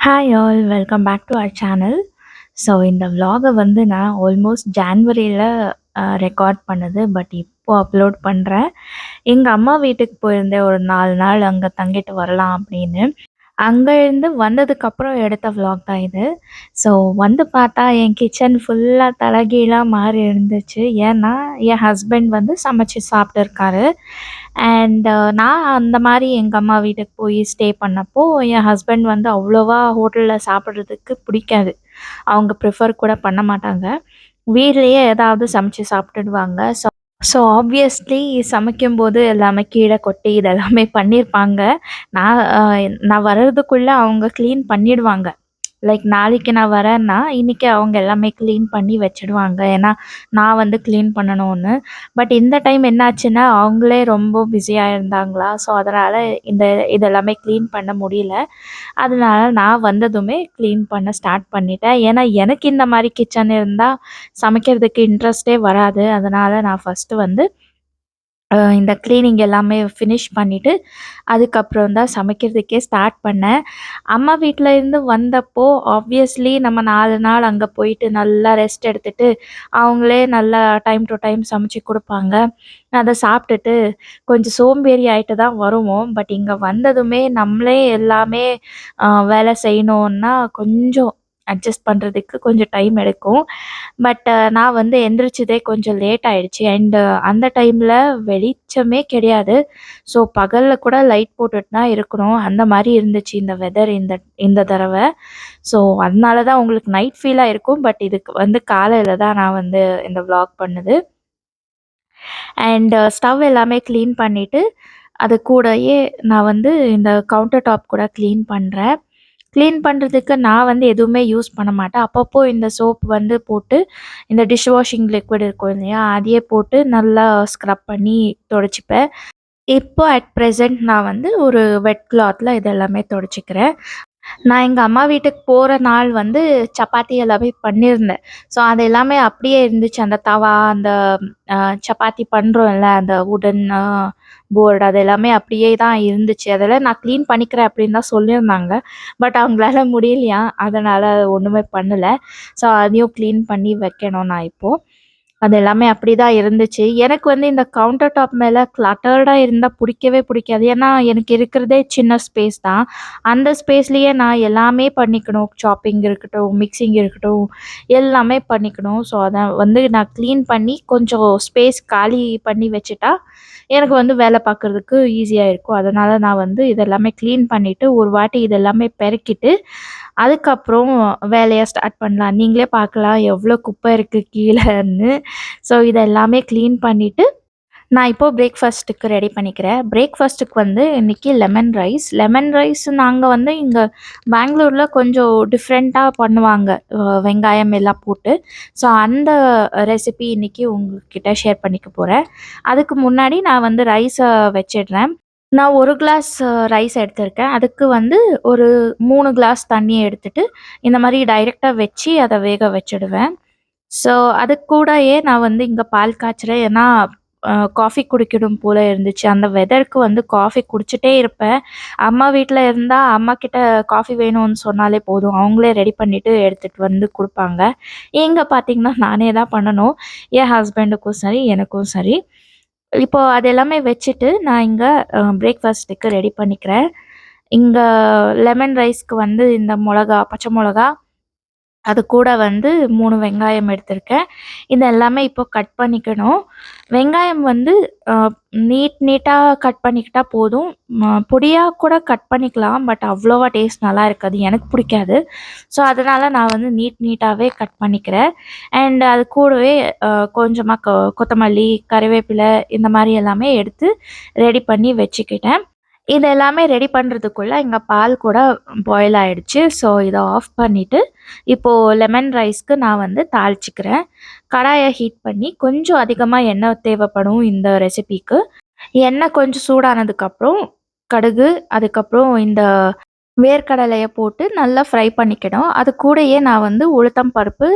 Hi all welcome back to our channel. So இந்த vlog-அ வந்து நான் ஆல்மோஸ்ட் ஜான்வரியில் ரெக்கார்ட் பண்ணது. பட் இப்போ அப்லோட் பண்ணுறேன். எங்கள் அம்மா வீட்டுக்கு போயிருந்தேன் ஒரு 4 நாள் அங்கே தங்கிட்டு வரலாம் அப்படின்னு. அங்கே இருந்து வந்ததுக்கப்புறம் எடுத்த vlog தான் இது. ஸோ வந்து பார்த்தா என் கிச்சன் ஃபுல்லாக தலைகீழாக மாறி இருந்துச்சு. ஏன்னா என் ஹஸ்பண்ட் வந்து சமைச்சு சாப்பிட்டுருக்காரு. அண்ட் நான் அந்த மாதிரி எங்கள் அம்மா வீட்டுக்கு போய் ஸ்டே பண்ணப்போ என் ஹஸ்பண்ட் வந்து அவ்வளோவா ஹோட்டலில் சாப்பிட்றதுக்கு பிடிக்காது. அவங்க ப்ரிஃபர் கூட பண்ண மாட்டாங்க. வீட்லேயே ஏதாவது சமைச்சு சாப்பிட்டுடுவாங்க. ஸோ ஆப்வியஸ்லி சமைக்கும்போது எல்லாமே கீழே கொட்டி இதெல்லாமே பண்ணியிருப்பாங்க. நான் நான் வர்றதுக்குள்ளே அவங்க க்ளீன் பண்ணிடுவாங்க. லைக் நாளைக்கு நான் வரேன்னா, இன்னைக்கு அவங்க எல்லாமே க்ளீன் பண்ணி வச்சுடுவாங்க. ஏன்னா, நான் வந்து க்ளீன் பண்ணணும்னு. பட் இந்த டைம் என்னாச்சுன்னா, அவங்களே ரொம்ப பிஸியா இருந்தாங்களா, ஸோ அதனால இதெல்லாமே க்ளீன் பண்ண முடியல. அதனால நான் வந்ததுமே க்ளீன் பண்ண ஸ்டார்ட் பண்ணிட்டேன். ஏன்னா, எனக்கு இந்த மாரி கிச்சன் இருந்தா சமைக்கிறதுக்கு இன்ட்ரெஸ்ட்டே வராது. அதனால நான் ஃபர்ஸ்ட்டு வந்து இந்த க்ளீனிங் எல்லாமே ஃபினிஷ் பண்ணிவிட்டு அதுக்கப்புறம் தான் சமைக்கிறதுக்கே ஸ்டார்ட் பண்ணேன். அம்மா வீட்ல இருந்து வந்தப்போ ஆப்வியஸ்லி நம்ம 4 நாள் அங்கே போயிட்டு நல்லா ரெஸ்ட் எடுத்துட்டு, அவங்களே நல்லா டைம் டு டைம் சமைச்சு குடுப்பாங்க. அத சாப்பிட்டுட்டு கொஞ்சம் சோம்பேறி ஆயிட்டு தான் வருவோம். பட் இங்க வந்ததுமே நம்மளே எல்லாமே வேலை செய்யணுன்னா கொஞ்சம் அட்ஜஸ்ட் பண்ணுறதுக்கு கொஞ்சம் டைம் எடுக்கும். பட் நான் வந்து எந்திரிச்சதே கொஞ்சம் லேட் ஆயிடுச்சு. அண்டு அந்த டைமில் வெளிச்சமே கிடையாது. ஸோ பகல்ல கூட லைட் போட்டுட்டு தான் இருக்கணும். அந்த மாரி இருந்துச்சு இந்த வெதர் இந்த இந்த தடவ. ஸோ அதனால தான் உங்களுக்கு நைட் ஃபீலா இருக்கும். பட் இதுக்கு வந்து காலையில தான் நான் வந்து இந்த vlog பண்ணது. அண்ட் ஸ்டவ் எல்லாமே க்ளீன் பண்ணிட்டு, அது கூடயே நான் வந்து இந்த கவுண்டர் டாப் கூட க்ளீன் பண்றேன். க்ளீன் பண்றதுக்கு நான் வந்து எதுவுமே யூஸ் பண்ண மாட்டேன். அப்பப்போ இந்த சோப் வந்து போட்டு, இந்த டிஷ் வாஷிங் லிக்விட் இருக்கும் இல்லையா? அதையே போட்டு நல்லா ஸ்க்ரப் பண்ணி தொடச்சிப்பேன். இப்போ அட் ப்ரெசென்ட் நான் வந்து ஒரு வெட் கிளாத்ல இது எல்லாமே தொடச்சிக்கிறேன். நான் எங்க அம்மா வீட்டுக்கு போற நாள் வந்து சப்பாத்தி எல்லாமே பண்ணியிருந்தேன். ஸோ அது எல்லாமே அப்படியே இருந்துச்சு. அந்த தவா, அந்த அ சப்பாத்தி பண்றோம்ல, அந்த வுடன் போர்டு அது எல்லாமே அப்படியே தான் இருந்துச்சு. அதெல்லாம் நான் க்ளீன் பண்ணிக்கிறேன் அப்படின்னு தான் சொல்லியிருந்தாங்க. பட் அவங்களால முடியலையாம். அதனால ஒண்ணுமே பண்ணல. ஸோ அதையும் க்ளீன் பண்ணி வைக்கணும் நான் இப்போ. அது எல்லாமே அப்படிதான் இருந்துச்சு. எனக்கு வந்து இந்த கவுண்டர் டாப் மேல கிளட்டர்டா இருந்தா புடிக்கவே புடிக்காது. ஏன்னா, எனக்கு இருக்கிறதே சின்ன ஸ்பேஸ் தான். அந்த ஸ்பேஸ்லயே நான் எல்லாமே பண்ணிக்கணும். சாப்பிங் இருக்கட்டும், மிக்ஸிங் இருக்கட்டும், எல்லாமே பண்ணிக்கணும். ஸோ, அத வந்து நான் கிளீன் பண்ணி கொஞ்சம் ஸ்பேஸ் காலி பண்ணி வச்சுட்டா, எனக்கு வந்து வேலை பார்க்கறதுக்கு ஈஸியா இருக்கும். அதனால நான் வந்து இதெல்லாமே கிளீன் பண்ணிட்டு, ஒரு வாட்டி இதெல்லாமே பெருக்கிட்டு, அதுக்கப்புறம் வேலைய ஸ்டார்ட் பண்ணலாம். நீங்களே பார்க்கலாம் எவ்ளோ குப்பை இருக்கு கீழன்னு. ஸோ இத எல்லாமே கிளீன் பண்ணிட்டு, நான் இப்போ பிரேக்ஃபாஸ்ட்டுக்கு ரெடி பண்ணிக்கிறேன். பிரேக்ஃபாஸ்ட்டுக்கு வந்து இன்னைக்கு லெமன் ரைஸ். லெமன் ரைஸ் நாங்க வந்து இங்க பெங்களூர்ல கொஞ்சம் டிஃப்ரெண்ட்டா பண்ணுவாங்க. வெங்காயம் எல்லாம் போட்டு. ஸோ அந்த ரெசிபி இன்னைக்கு உங்ககிட்ட ஷேர் பண்ணிக்க போறேன். அதுக்கு முன்னாடி நான் வந்து ரைஸ வச்சிடுறேன். நான் 1 கிளாஸ் ரைஸ் எடுத்திருக்கேன். அதுக்கு வந்து ஒரு 3 கிளாஸ் தண்ணி எடுத்துட்டு, இந்த மாரி டைரெக்ட்டா வச்சு அத வேக வச்சுடுவேன். ஸோ, அதுக்கு கூடயே நான் வந்து இங்க பால் காய்ச்சுறேன். ஏன்னா, காஃபி குடிக்கணும் போல இருந்துச்சு. அந்த வெதருக்கு வந்து காஃபி குடிச்சிட்டே இருப்பேன். அம்மா வீட்ல இருந்தா, அம்மாகிட்ட காஃபி வேணும்னு சொன்னாலே போதும். அவங்களே ரெடி பண்ணிட்டு எடுத்துட்டு வந்து குடுப்பாங்க. இங்க பார்த்தீங்கன்னா, நானே தான் பண்ணணும். என் ஹஸ்பண்டுக்கும் சரி, எனக்கும் சரி. இப்போ அது எல்லாமே வச்சுட்டு, நான் இங்க பிரேக்ஃபாஸ்ட்டுக்கு ரெடி பண்ணிக்கிறேன். இங்க லெமன் ரைஸ்க்கு வந்து இந்த மொளகா, பச்சை மொளகா, அது கூட வந்து 3 வெங்காயம் எடுத்திருக்கேன். இது எல்லாமே இப்போ கட் பண்ணிக்கணும். வெங்காயம் வந்து அ நீட்டா கட் பண்ணிக்கிட்டா போதும். பொடியா கூட கட் பண்ணிக்கலாம். பட் அவ்வளோவா டேஸ்ட் நல்லா இருக்காது. எனக்கு பிடிக்காது. ஸோ, அதனால நான் வந்து நீட்டாவே கட் பண்ணிக்கிறேன். அண்ட் அது கூடவே அ கொஞ்சமா கொத்தமல்லி, கறிவேப்பிலை இந்த மாரி எல்லாமே எடுத்து ரெடி பண்ணி வச்சுக்கிட்டேன். இது எல்லாமே ரெடி பண்றதுக்குள்ள எங்க பால் கூட பாயில் ஆயிடுச்சு. ஸோ, இத ஆஃப் பண்ணிட்டு, இப்போ லெமன் ரைஸ்க்கு நான் வந்து தாளிச்சுக்கிறேன். கடாய ஹீட் பண்ணி கொஞ்சம் அதிகமா எண்ணெய் தேவைப்படும் இந்த ரெசிபிக்கு. எண்ணெய் கொஞ்சம் சூடானதுக்கப்புறம் கடுகு, அதுக்கப்புறம் இந்த வேர்க்கடலைய போட்டு நல்லா ஃப்ரை பண்ணிக்கணும். அது கூடயே நான் வந்து உளுத்தம் பருப்பு,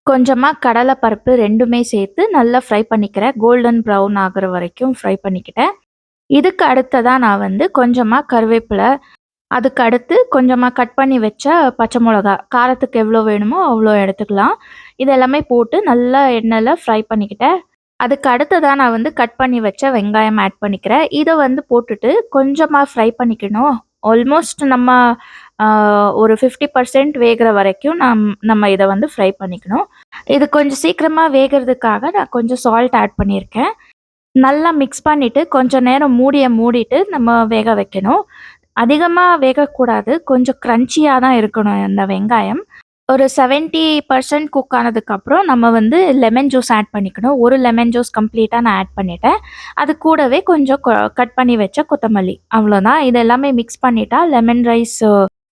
கொஞ்சமா கடலை பருப்பு 2மே சேர்த்து நல்லா ஃப்ரை பண்ணிக்கிறேன். கோல்டன் ப்ரவுன் ஆகுற வரைக்கும் ஃப்ரை பண்ணிக்கிட்டேன். இதுக்கு அடுத்ததா நான் வந்து கொஞ்சமா கருவேப்பில, அதுக்கு அடுத்து கொஞ்சமா கட் பண்ணி வச்ச பச்சை மொளகா, காரத்துக்கு எவ்வளோ வேணுமோ அவ்வளோ எடுத்துக்கலாம். இது எல்லாமே போட்டு நல்லா எண்ணெயில ஃப்ரை பண்ணிக்கிட்டேன். அதுக்கு அடுத்ததா நான் வந்து கட் பண்ணி வச்ச வெங்காயம் ஆட் பண்ணிக்கிறேன். இத வந்து போட்டுட்டு கொஞ்சமா ஃப்ரை பண்ணிக்கணும். ஆல்மோஸ்ட் நம்ம அ ஒரு 50% வேகுற வரைக்கும் நம்ம இத வந்து ஃப்ரை பண்ணிக்கணும். இது கொஞ்சம் சீக்கிரமா வேகுறதுக்காக நான் கொஞ்சம் சால்ட் ஆட் பண்ணியிருக்கேன். நல்லா மிக்ஸ் பண்ணிட்டு கொஞ்சம் நேரம் மூடிய மூடிட்டு நம்ம வேக வைக்கணும். அதிகமா வேகக்கூடாது. கொஞ்சம் கிரன்ச்சியா தான் இருக்கணும் அந்த வெங்காயம். ஒரு 70% குக் ஆனதுக்கப்புறம் நம்ம வந்து லெமன் ஜூஸ் ஆட் பண்ணிக்கணும். 1 லெமன் ஜூஸ் கம்ப்ளீட்டா நான் ஆட் பண்ணிட்டேன். அது கூடவே கொஞ்சம் கட் பண்ணி வச்ச கொத்தமல்லி. அவ்வளோதான். இது எல்லாமே மிக்ஸ் பண்ணிட்டா லெமன் ரைஸ்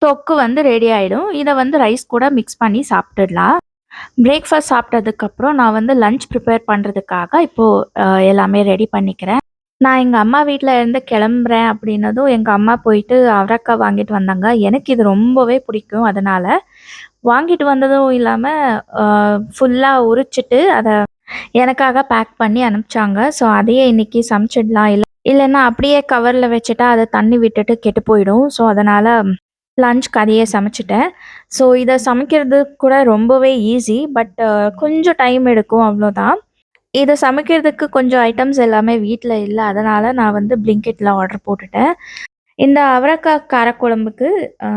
தொக்கு வந்து ரெடி ஆயிடும். இத வந்து ரைஸ் கூட மிக்ஸ் பண்ணி சாப்பிட்டுடலாம். பிரேக்ஃபாஸ்ட் சாப்பிட்டதுக்கப்புறம் நான் வந்து லஞ்ச் ப்ரிப்பேர் பண்ணுறதுக்காக இப்போ எல்லாமே ரெடி பண்ணிக்கிறேன். நான் எங்க அம்மா வீட்ல இருந்து கிளம்புறேன் அப்படின்னதும், எங்க அம்மா போயிட்டு அவரக்காய் வாங்கிட்டு வந்தாங்க. எனக்கு இது ரொம்பவே பிடிக்கும். அதனால வாங்கிட்டு வந்ததும் இல்லாம, அ ஃபுல்லா உரிச்சுட்டு, அத எனக்காக பேக் பண்ணி அனுப்பிச்சாங்க. ஸோ, அதையே இன்னைக்கு சமைச்சிடலாம். இல்லன்னா அப்படியே கவர்ல வச்சுட்டா, அது தண்ணி விட்டுட்டு கெட்டு போயிடும். ஸோ, அதனால லஞ்ச்க்கு அதையே சமைச்சுட்டேன். ஸோ, இத சமைக்கிறது கூட ரொம்பவே ஈஸி. பட் கொஞ்சம் டைம் எடுக்கும் அவ்வளோதான். இத சமைக்கிறதுக்கு கொஞ்சம் ஐட்டம்ஸ் எல்லாமே வீட்ல இல்ல. அதனால நான் வந்து Blinkitல ஆர்டர் போட்டுட்டேன். இந்த அவரக்காய் காரக்குழம்புக்கு அ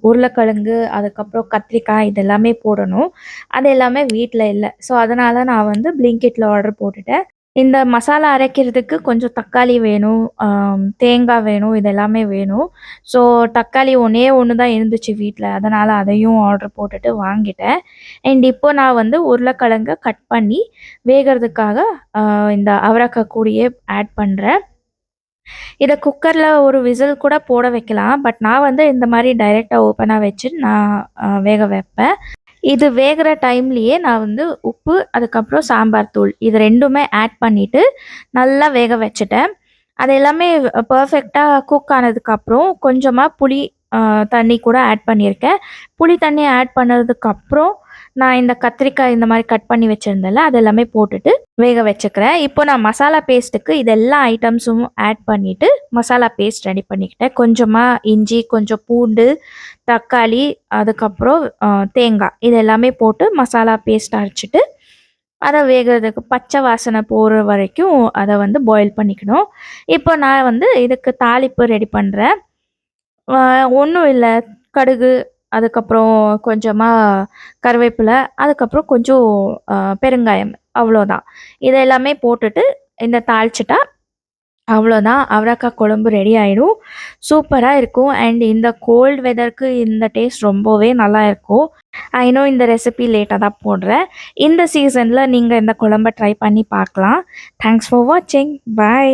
உருளைக்கிழங்கு, அதுக்கப்புறம் கத்திரிக்காய் இது எல்லாமே போடணும். அது எல்லாமே வீட்ல இல்ல. ஸோ, அதனால நான் வந்து Blinkitல ஆர்டர் போட்டுட்டேன். இந்த மசாலா அரைக்கிறதுக்கு கொஞ்சம் தக்காளி வேணும், தேங்காய் வேணும், இது எல்லாமே வேணும். ஸோ, தக்காளி ஒண்ணே ஒண்ணு தான் இருந்துச்சு வீட்ல. அதனால அதையும் ஆர்டர் போட்டுட்டு வாங்கிட்டேன். அண்ட் இப்போ நான் வந்து உருளைக்கிழங்க கட் பண்ணி வேகறதுக்காக இந்த அவரக்காய் கூடயே ஆட் பண்றேன். இத குக்கர்ல ஒரு விசில் கூட போட வைக்கலாம். பட் நான் வந்து இந்த மாரி டைரக்ட்டா ஓப்பனா வச்சு நான் வேக வைப்பேன். இது வேகுற டைம்லயே நான் வந்து உப்பு, அதுக்கப்புறம் சாம்பார் தூள் இது 2மே ஆட் பண்ணிட்டு நல்லா வேக வச்சுட்டேன். அது எல்லாமே பெர்ஃபெக்ட்டா குக் ஆனதுக்கப்புறம் கொஞ்சமா புளி தண்ணி கூட ஆட் பண்ணியிருக்கேன். புளி தண்ணி ஆட் பண்ணதுக்கப்புறம் நான் இந்த கத்திரிக்காய் இந்த மாரி கட் பண்ணி வச்சிருந்தேன்ல, அது எல்லாமே போட்டுட்டு வேக வச்சுக்கிறேன். இப்போ நான் மசாலா பேஸ்ட்டுக்கு இது எல்லா ஐட்டம்ஸும் ஆட் பண்ணிட்டு, மசாலா பேஸ்ட் ரெடி பண்ணிக்கிட்டேன். கொஞ்சமா இஞ்சி, கொஞ்சம் பூண்டு, தக்காளி, அதுக்கப்புறம் தேங்காய் இது எல்லாமே போட்டு மசாலா பேஸ்ட் அரைச்சுட்டு, அத வேகுறதுக்கு பச்சை வாசனை போற வரைக்கும் அத வந்து பாயில் பண்ணிக்கணும். இப்போ நான் வந்து இதுக்கு தாளிப்பு ரெடி பண்றேன். அ ஒண்ணும் இல்ல. கடுகு, அதுக்கப்புறம் கொஞ்சமா கருவேப்பில, அதுக்கப்புறம் கொஞ்சம் பெருங்காயம் அவ்வளோதான். இத எல்லாமே போட்டுட்டு இந்த தாளிச்சுட்டா அவ்வளோதான். அவரக்காய் குழம்பு ரெடி ஆயிடும். சூப்பரா இருக்கும். அண்ட் இந்த கோல்ட் வெதருக்கு இந்த டேஸ்ட் ரொம்பவே நல்லா இருக்கும். ஐ நோ இந்த ரெசிபி லேட்டா தான் போடுறேன். இந்த சீசன்ல நீங்க இந்த குழம்ப ட்ரை பண்ணி பார்க்கலாம். தேங்க்ஸ் ஃபார் வாட்சிங். பை.